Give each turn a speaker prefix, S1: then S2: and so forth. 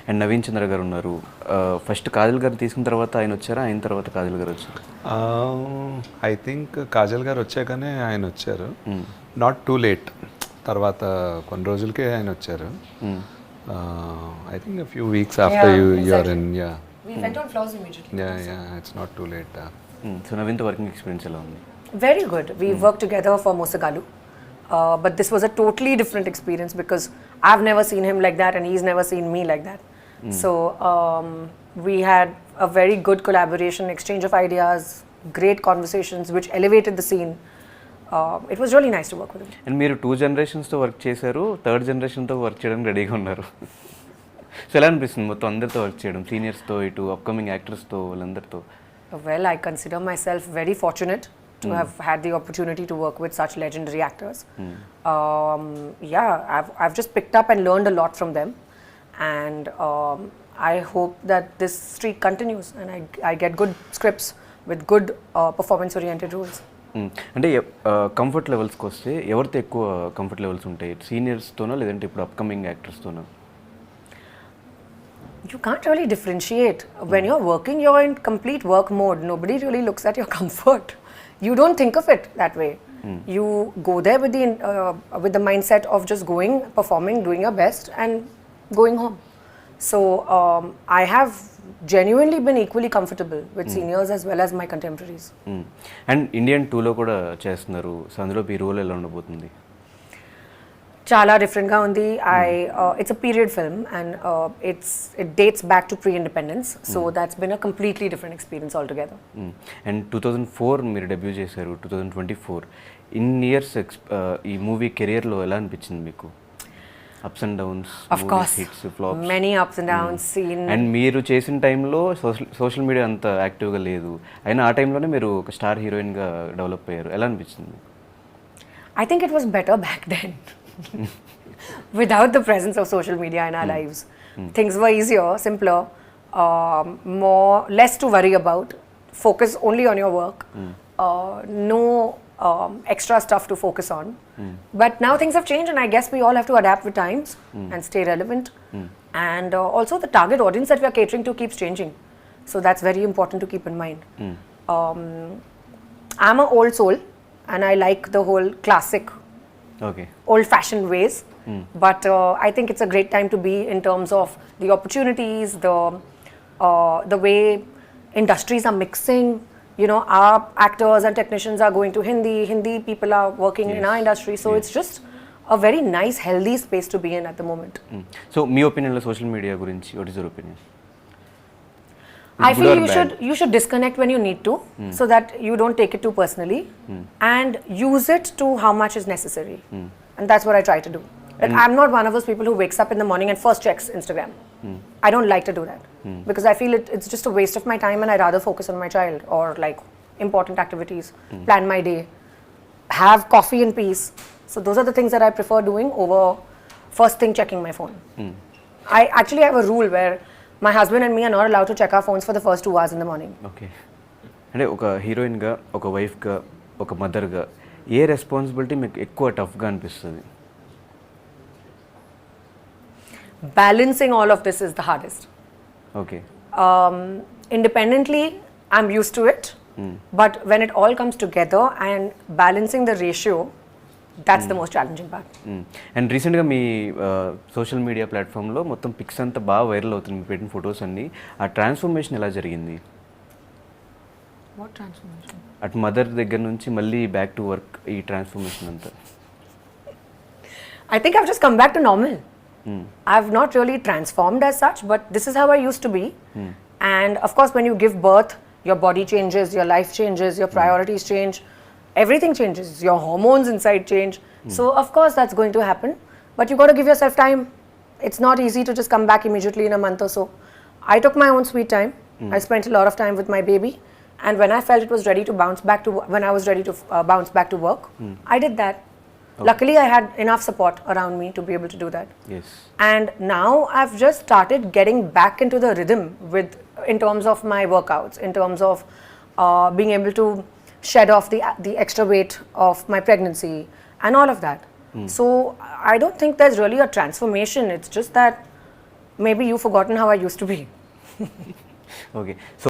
S1: And Naveen చంద్ర గారు ఉన్నారు. First Kajal గారు తీసుకున్న తర్వాత ఆయన వచ్చారా, ఆయన తర్వాత కాజల్ గారు వచ్చారు?
S2: ఐ థింక్ కాజల్ గారు వచ్చాకనే ఆయన వచ్చారు. నాట్ టూ లేట్, తర్వాత కొన్ని రోజులకే ఆయన వచ్చారు. I think a few weeks after you are in.
S3: We went on floors immediately.
S2: It's not too late.
S1: So నవీన్తో వర్కింగ్ ఎక్స్పీరియన్స్ ఎలా ఉంది?
S3: Very good. We worked together for Mosagalu. But this was a totally different experience because I've never seen him like that and he's never seen me like that. So we had a very good collaboration, exchange of ideas, great conversations which elevated the scene. It was really nice to work with him.
S1: And మీరు 2 generations-తో work చేశారు, third జనరేషన్తో work చేయడానికి రెడీగా ఉన్నారు. So ఎలా అనిపిస్తుంది మొత్తం అందరితో work చేయడం, సీనియర్స్తో, ఇటు అప్కమింగ్ యాక్టర్స్తో, వాళ్ళందరితో?
S3: Well, I consider myself very fortunate to have had the opportunity to work with such legendary actors. I've just picked up and learned a lot from them, and I hope that this streak continues and I get good scripts with good performance-oriented roles.
S1: అంటే comfort లెవెల్స్కి వస్తే ఎవరితో ఎక్కువ comfort levels ఉంటాయి, సీనియర్స్తోనో లేదంటే ఇప్పుడు upcoming యాక్టర్స్తోనో?
S3: You can't really differentiate. When you're working, you're in complete work mode. Nobody really looks at your comfort. You don't think of it that way. You go there with the mindset of just going, performing, doing your best and going home. So I have genuinely been equally comfortable with seniors as well as my contemporaries.
S1: And Indian 2లో కూడా చేస్తున్నారు. So అందులో మీ role ఎలా ఉండబోతుంది?
S3: Chala different ga undi. It's a period film and it dates back to pre-independence. So that's been a completely different experience altogether.
S1: And 2004 మీరు debut చేశారు, 2024 in years ఈ movie కెరియర్లో ఎలా అనిపించింది మీకు? Ups and downs,
S3: Of course,
S1: hits, flops,
S3: many ups and downs seen.
S1: And మీరు చేసిన టైంలో సోషల్ మీడియా అంత యాక్టివ్గా లేదు, అయినా ఆ టైంలోనే మీరు ఒక స్టార్ హీరోయిన్గా డెవలప్ అయ్యారు. ఎలా అనిపించింది?
S3: I think it was better back then. Without the presence of social media in our lives, things were easier, simpler, less to worry about, focus only on your work, no extra stuff to focus on. But now things have changed and I guess we all have to adapt with times and stay relevant. And also the target audience that we are catering to keeps changing. So that's very important to keep in mind. I'm an old soul and I like the whole classic, old-fashioned ways. But I think it's a great time to be in terms of the opportunities, the way industries are mixing. You know, our actors and technicians are going to Hindi people are working in our industry. So it's just a very nice, healthy space to be in at the moment.
S1: So మీ ఒపీనియన్లో social media గురించి what is your opinion?
S3: I feel you should disconnect when you need to, so that you don't take it too personally, and use it to how much is necessary. And that's what I try to do. Like, I'm not one of those people who wakes up in the morning and first checks Instagram. I don't like to do that because I feel it's just a waste of my time, and I'd rather focus on my child or like important activities, plan my day, have coffee in peace. So those are the things that I prefer doing over first thing checking my phone. I actually have a rule where my husband and me are not allowed to check our phones for the first 2 hours in the morning.
S1: Okay. అంటే ఒక హీరోయిన్గా, ఒక వైఫ్గా, ఒక మదర్గా ఏ responsibility మీకు ఎక్కువ టఫ్గా అనిపిస్తుంది?
S3: Balancing all of this is the hardest.
S1: Okay.
S3: Independently, I'm used to it. But when it all comes together and balancing the ratio, that's the most challenging part.
S1: And రీసెంట్గా మీ సోషల్ మీడియా ప్లాట్ఫామ్లో మొత్తం pics అంతా బాగా viral అవుతుంది, మీరు పెట్టిన photos అన్నీ. ఆ ట్రాన్స్ఫర్మేషన్ ఎలా జరిగింది?
S3: What transformation?
S1: అటు మదర్ దగ్గర నుంచి మళ్ళీ బ్యాక్ టు వర్క్, ఈ ట్రాన్స్ఫర్మేషన్ అంతా.
S3: I think I've just come back to normal. I've not really transformed as such, but this is how I used to be. And of course, when you give birth, your body changes, your life changes, your priorities change, everything changes, your hormones inside change. So of course that's going to happen, but you got to give yourself time. It's not easy to just come back immediately in a month or so. I took my own sweet time. I spent a lot of time with my baby, and when I felt it was ready to bounce back to when I was ready to bounce back to work, I did that. Okay. Luckily, I had enough support around me to be able to do that.
S1: Yes.
S3: And now I've just started getting back into the rhythm in terms of my workouts, in terms of being able to shed off the extra weight of my pregnancy and all of that. So I don't think there's really a transformation. It's just that maybe you've forgotten how I used to be.
S1: Okay. So